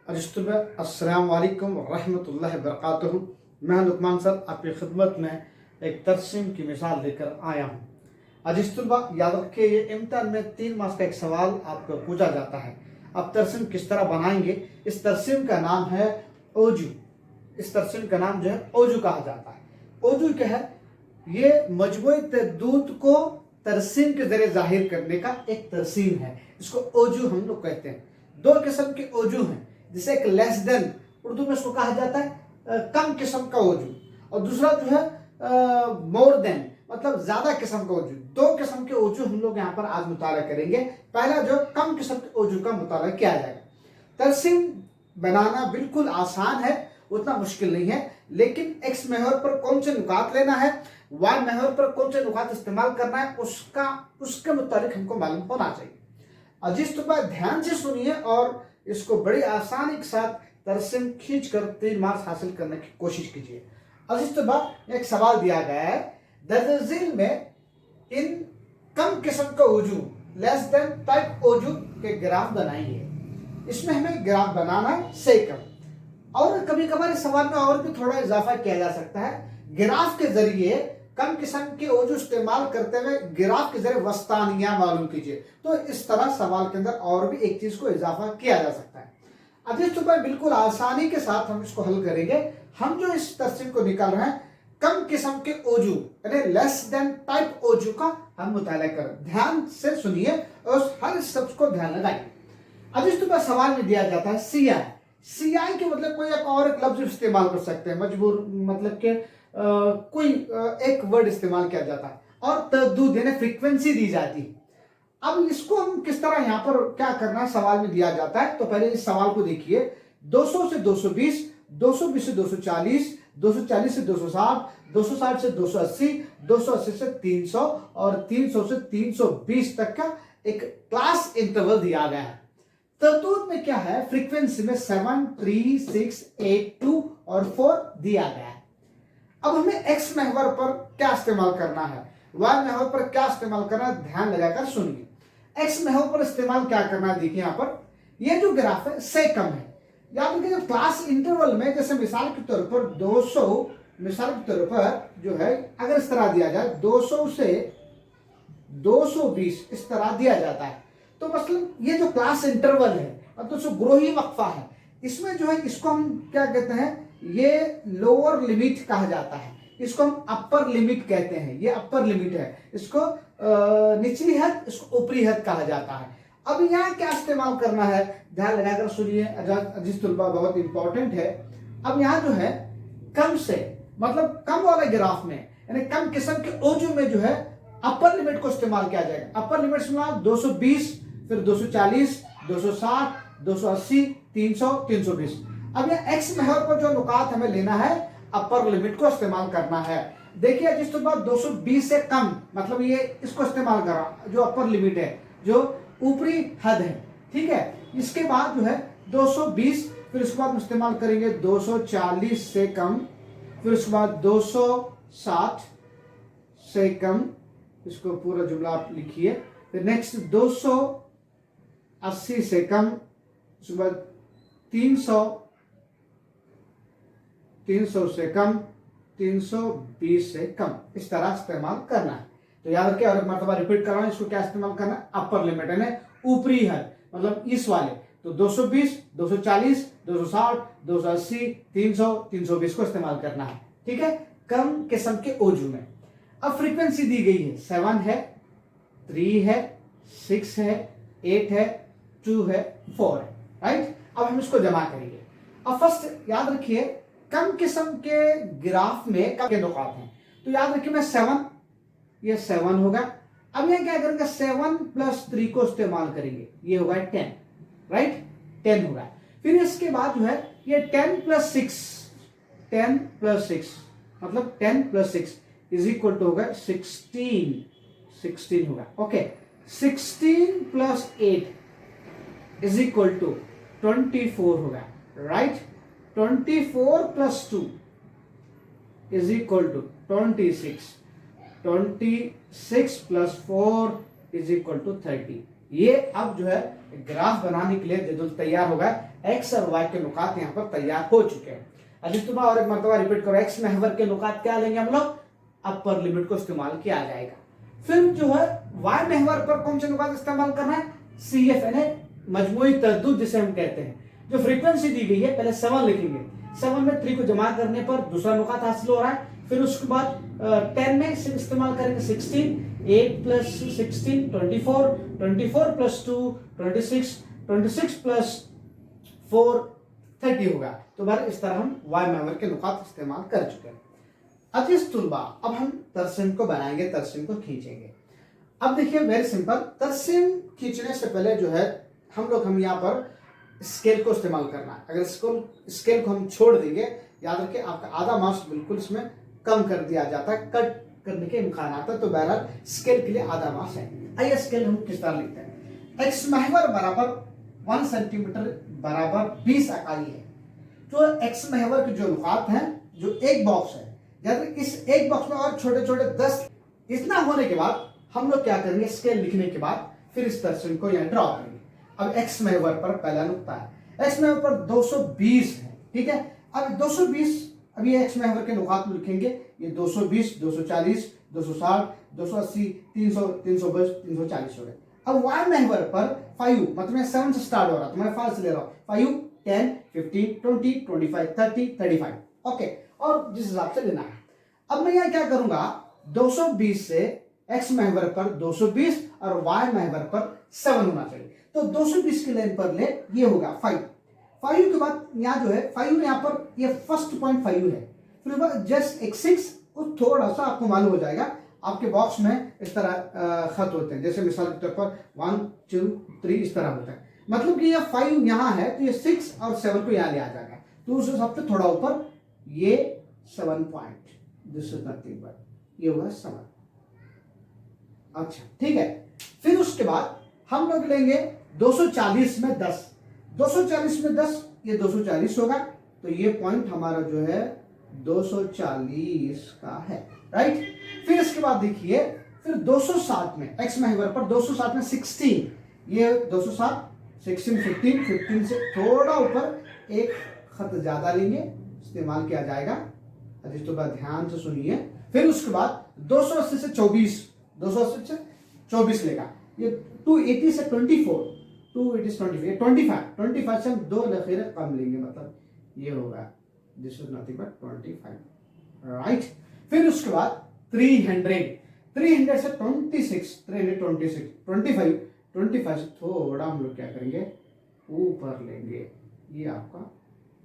अस्सलाम वालेकुम रहमतुल्लाहि वबरकातुहू। मैं लुकमान सर आपकी खिदमत में एक तरसीम की मिसाल लेकर आया हूँ। अजीज तलबा, याद रखिए, ये इम्तिहान में 3 मार्क्स का एक सवाल आपको पूछा जाता है। आप तरसीम किस तरह बनाएंगे? इस तरसीम का नाम है ओजू। इस तरसीम का नाम जो है ओजू कहा जाता है। ओजू क्या है? ये मजमूई दूध को तरसीम के जरिए जाहिर करने का एक तरसीम है। इसको ओजू हम लोग कहते हैं। 2 किस्म के ओजू हैं, जिसे एक लेस देन उर्दू में इसको कहा जाता है कम किस्म का ओजू, और दूसरा जो है मोर देन मतलब ज्यादा किस्म का ओजू। 2 किस्म के ओजू हम लोग यहाँ पर आज मुताला करेंगे। पहला जो कम किस्म के ओजू का मुताला किया जाएगा। तरसीम बनाना बिल्कुल आसान है, उतना मुश्किल नहीं है, लेकिन एक्स महवर पर कौन से नुकात लेना है, वाई महवर पर कौन से नुकात इस्तेमाल करना है, उसके मुताबिक हमको मालूम होना चाहिए। अजीज तलबा, ध्यान से सुनिए और इसको बड़ी आसानी के साथ तरसीम खींच कर 3 मार्क्स हासिल करने की कोशिश कीजिए। अजीज तलबा, एक सवाल दिया गया है, दर्ज झील में इन कम किस्म का ओजू लेस देन टाइप ओजू के ग्राफ बनाइए। इसमें हमें ग्राफ बनाना है से कम, और कभी कभार इस सवाल में और भी थोड़ा इजाफा किया जा सकता है। ग्राफ के जरिए कम किस्म के ओजू इस्तेमाल करते हुए ग्राफ के जरिए वस्तानिया मालूम कीजिए। तो इस तरह सवाल के अंदर और भी एक चीज को इजाफा किया जा सकता है। अजीज तलबा, बिल्कुल आसानी के साथ हम इसको हल करेंगे। हम जो इस तरसीम को निकाल रहे हैं, कम किस्म के ओजू यानी लेस देन टाइप ओजू का हम मुताला करें। ध्यान से सुनिए और हर शब्द को ध्यान लगाइए। अजीज तलबा, सवाल में दिया जाता है सीआई। सीआई के मतलब कोई एक और एक लफ्ज इस्तेमाल कर सकते हैं, मजबूर मतलब के कोई एक वर्ड इस्तेमाल किया जाता है और तद्दुद यानी फ्रीक्वेंसी दी जाती है। अब इसको हम किस तरह यहाँ पर क्या करना है, सवाल में दिया जाता है। तो पहले इस सवाल को देखिए, 200 से 220, 220 से 240, 240 से 260, 260 से 280, 280 से 300 और 300 से 320 तक का एक क्लास इंटरवल दिया गया है। तद्दुद में क्या है, फ्रीक्वेंसी में 7, 3, 6, 8, 2 और 4 दिया गया है। अब हमें एक्स महवर पर क्या इस्तेमाल करना है, वाई महवर पर क्या इस्तेमाल करना है, ध्यान लगाकर सुनिए। एक्स महवर पर इस्तेमाल क्या करना है, देखिए यहाँ पर ये जो ग्राफ है से कम है। याद रखिए, जब क्लास इंटरवल में जैसे मिसाल के तौर पर 200, मिसाल के तौर पर जो है अगर इस तरह दिया जाए 200 से 220 इस तरह दिया जाता है, तो मतलब ये जो क्लास इंटरवल है और तो ग्रोही वक्फा है, इसमें जो है इसको हम क्या कहते हैं, ये लोअर लिमिट कहा जाता है, इसको हम अपर लिमिट कहते हैं। ये अपर लिमिट है, इसको निचली हद, इसको ऊपरी हद कहा जाता है। अब यहाँ क्या इस्तेमाल करना है, ध्यान लगाकर सुनिए अजीज तलबा, बहुत इंपॉर्टेंट है। अब यहाँ जो है कम से मतलब कम वाले ग्राफ में यानी कम किस्म के ओजू में जो है अपर लिमिट को इस्तेमाल किया जाएगा। अपर लिमिट में 220, फिर 240, 260, 280, 300, 320। अब ये एक्स महवर पर जो नुकात हमें लेना है, अपर लिमिट को इस्तेमाल करना है। देखिए जिस बाद 220 से कम मतलब ये इसको इस्तेमाल कर रहा, जो अपर लिमिट है, जो ऊपरी हद है, ठीक है। इसके बाद जो है 220, फिर उसके बाद हम इस्तेमाल करेंगे 240 से कम, फिर उसके बाद 260 से कम, इसको पूरा जुमला आप लिखिए। फिर नेक्स्ट 280 से कम, उसके बाद 300 से कम, 320 से कम, इस तरह इस्तेमाल करना है। तो याद रखिए, और एक मरतबा रिपीट कर रहा हूं, इसको क्या इस्तेमाल करना है, अपर लिमिट यानी ऊपरी हद, मतलब इस वाले। तो 220, 240, 260, 280, 300, 320 को इस्तेमाल करना है, ठीक है, कम किस्म के ओजू में। अब फ्रीक्वेंसी दी गई है, 7 है, 3 है, 6 है, 8 है, 2 है, 4 है, राइट। अब हम इसको जमा करेंगे। अब फर्स्ट याद रखिए, कम किस्म के ग्राफ में कम के नुकात हैं, तो याद रखिए मैं 7, ये 7 होगा। अब ये क्या करेंगे, 7 + 3 को इस्तेमाल करेंगे, ये होगा 10, राइट, 10 होगा। फिर इसके बाद जो है ये 10 + 6, 10 + 6 मतलब 10 + 6 = होगा 16 होगा, ओके। 16 + 8 = 24 होगा, राइट। 24 + 2 = 26, 26 + 4 = 30। ये अब जो है ग्राफ बनाने के लिए जदुल तैयार होगा। एक्स और वाई के नुकात यहाँ पर तैयार हो चुके हैं। अजीज तुल्बा और एक मरतबा रिपीट करो, एक्स महवर के नुकात क्या लेंगे हम लोग, अपर लिमिट को इस्तेमाल किया जाएगा। फिर जो है वाई महवर पर कौन से नुकात इस्तेमाल करना है, सी एफ यानी मजमूई तरदुद जिसे हम कहते हैं। जो फ्रीक्वेंसी दी गई है पहले 7 लिखेंगे, 7 में 3 को जमा करने पर दूसरा नुकात हासिल हो रहा है। फिर उसके बाद 10 में इस्तेमाल करेंगे 16, 8 प्लस 16 24, 24 प्लस 2 26, 26 प्लस 4 30 होगा। तो बार इस तरह हम वाई महवर के नुकात इस्तेमाल कर चुके हैं। अजीज तुल्बा अब हम तरसीम को बनाएंगे, तरसीम को खींचेंगे। अब देखिए वेरी सिंपल, तरसीम खींचने से पहले जो है हम यहाँ पर स्केल को इस्तेमाल करना है। अगर स्केल को हम छोड़ देंगे, याद रखिए आपका आधा मार्क्स बिल्कुल इसमें कम कर दिया जाता है, कट करने के इम्कान आता है। तो बहरहाल स्केल के लिए आधा मार्क्स है। आइए स्केल हम किस तरह लिखते हैं, एक्स महवर बराबर 1 सेंटीमीटर बराबर 20 इकाई है। तो एक्स महवर के जो नुकात हैं, जो एक बॉक्स है, याद इस एक बॉक्स में और छोटे छोटे 10, इतना होने के बाद हम लोग क्या करेंगे, स्केल लिखने के बाद फिर इस तरसीम को यहाँ ड्रॉ करेंगे। अब एक्स महवर पर पहला नुकता है, एक्स महवर पर 220 है, ठीक है। अब 220, अब ये एक्स महवर के नुकात में लिखेंगे, ये 220, 240, 260, 280, 300, 320, 340 हो गए। अब वाई महवर पर 5, मतलब 7 से स्टार्ट हो रहा है, तो मैं 5 से ले रहा हूँ, 5, 10, 15, 20, 25, 30, 35, ओके। और जिस हिसाब से लेना है, अब मैं यहाँ क्या करूंगा, 220 से एक्स महवर पर 220 और वाई महवर पर 7 होना चाहिए। तो 220 की लाइन पर ले, ये होगा 5 के बाद यहाँ जो है 5 यहाँ पर ये फर्स्ट पॉइंट 5 है। फिर जस्ट एक 6 को थोड़ा सा आपको मालूम हो जाएगा, आपके बॉक्स में इस तरह खत होते हैं, जैसे मिसाल के तौर पर 1 2 3 इस तरह होता है। मतलब कि ये 5 यहाँ है तो ये 6 और 7 को यहाँ ले आ जाएगा। तो उस हिसाब से थोड़ा ऊपर ये 7 point, this is nothing but ये हुआ 7। अच्छा ठीक है। फिर उसके बाद हम लोग लेंगे 240 में 10, 240 में 10, ये 240 होगा। तो ये पॉइंट हमारा जो है 240 का है, राइट। फिर इसके बाद देखिए, फिर 260 में एक्स महवर पर 260 में 16, ये 260, 16, 15, 15 से थोड़ा ऊपर एक खत ज्यादा लेंगे, इस्तेमाल किया जाएगा। अजीज तो ध्यान से सुनिए। फिर उसके बाद 280 से 24, 280 से 24 लेगा, ये 280 से 24, 280 से 24, 25 से हम 2 लकीरें कम लेंगे, मतलब ये होगा this is nothing but 25, right. फिर उसके बाद 300 से 26, 326, 25 से थोड़ा हम लोग क्या करेंगे, ऊपर लेंगे, ये आपका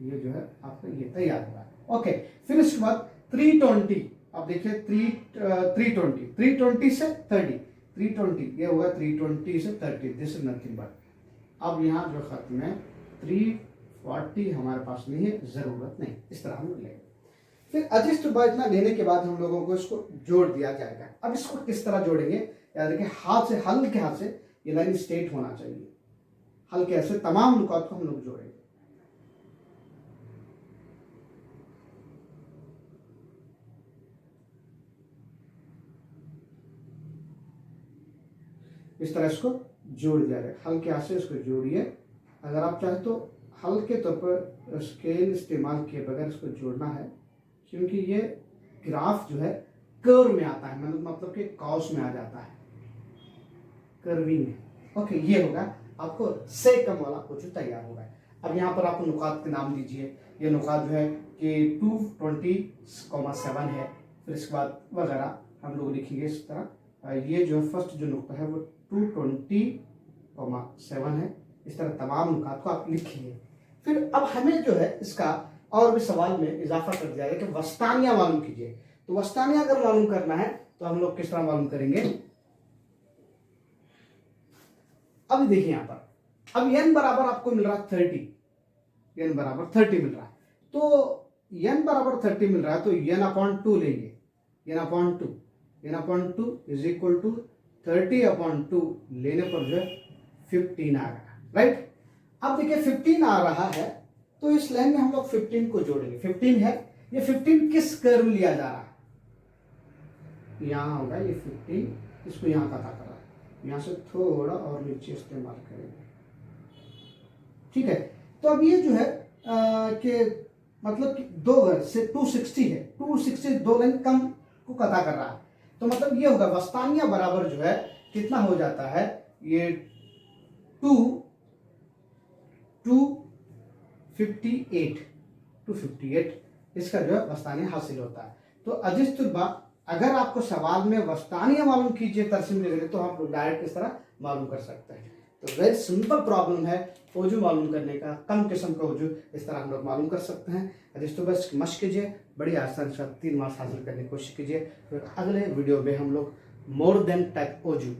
ये जो है आपका ये तैयार होगा, ओके। फिर इसके बाद 320, अब देखिए 320 से 30, 320 ये होगा 320 से 30, दिस इज नथिंग बट, अब यहाँ जो खत में 340 हमारे पास नहीं है, जरूरत नहीं, इस तरह हम लेंगे। फिर अजिस्ट इतना लेने के बाद हम लोगों को इसको जोड़ दिया जाएगा। अब इसको किस तरह जोड़ेंगे, याद रखिए हाथ से, हल्के हाथ से ये लाइन स्ट्रेट होना चाहिए, हल्के हाथ से तमाम नुकात को हम लोग जोड़ेंगे। इस तरह इसको जोड़ दिया जाए, हल्के हाथ से इसको जोड़िए। अगर आप चाहे तो हल्के तौर पर स्केल इस्तेमाल किए बगैर इसको जोड़ना है, क्योंकि ये ग्राफ जो है कर्व में आता है, मतलब कि कॉस में आ जाता है, कर्विंग है, ओके। ये होगा आपको से कम वाला कुछ तैयार होगा। अब यहाँ पर आप नुकात के नाम दीजिए, ये नुकात जो है कि 220,7 है। फिर इसके बाद वगैरह हम लोग लिखेंगे इस तरह, ये जो फर्स्ट जो नुकता है वो 220,7 है। इस तरह तमाम नुकात को आप लिखिए। फिर अब हमें जो है इसका और भी सवाल में इजाफा कर दिया है कि वस्तानिया मालूम कीजिए। तो वस्तानिया अगर मालूम करना है तो हम लोग किस तरह मालूम करेंगे, अब देखिए यहाँ पर, अब n बराबर आपको मिल रहा है 30, n बराबर 30 मिल रहा है। तो n बराबर 30 मिल रहा है तो n/2 लेंगे, n/2 इज इक्वल टू 30/2 लेने पर जो है 15 आ रहा है, राइट। अब देखिए 15 आ रहा है तो इस लाइन में हम लोग 15 को जोड़ेंगे। 15 है, ये 15 किस कर्व लिया जा रहा है, यहाँ होगा ये 15, इसको यहाँ पता कर रहा है, यहाँ से थोड़ा और नीचे इस्तेमाल करेंगे, ठीक है। तो अब ये जो है कि मतलब कि दो घर से 260 है, 260 दो लाइन कम को कथा कर रहा है, तो मतलब ये होगा वस्तानिया बराबर जो है कितना हो जाता है, ये 258 इसका जो है वस्तानिया हासिल होता है। तो अजीज तुलबा, अगर आपको सवाल में वस्तानिया मालूम कीजिए तरसीम के तो हम लोग डायरेक्ट इस तरह मालूम कर सकते हैं। तो वेरी सिंपल प्रॉब्लम है ओजू मालूम करने का, कम किस्म का ओजू इस तरह हम लोग मालूम कर सकते हैं। अजीज तुलबा इसकी मशक कीजिए, बड़ी आसान से 3 मार्क्स हासिल करने की कोशिश कीजिए। फिर अगले वीडियो में हम लोग मोर देन टाइप ओजू